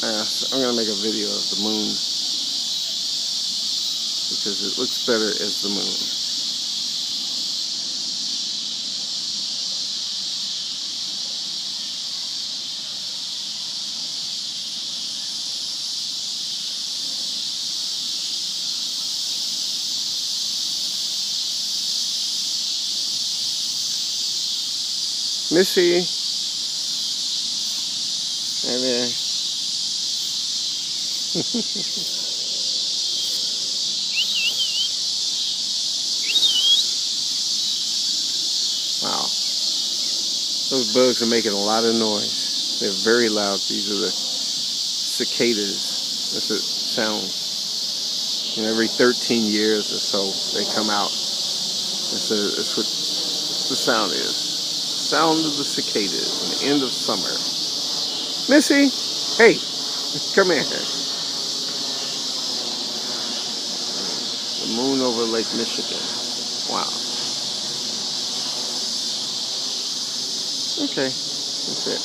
I'm going to make a video of the moon because it looks better as the moon. Missy, right there. Wow, those bugs are making a lot of noise. They're very loud. These are the cicadas. That's what it sounds. And every 13 years or so, they come out. That's what the sound is. Sound of the cicadas in the end of summer. Missy, hey, come here. The moon over Lake Michigan. Wow. Okay, that's it.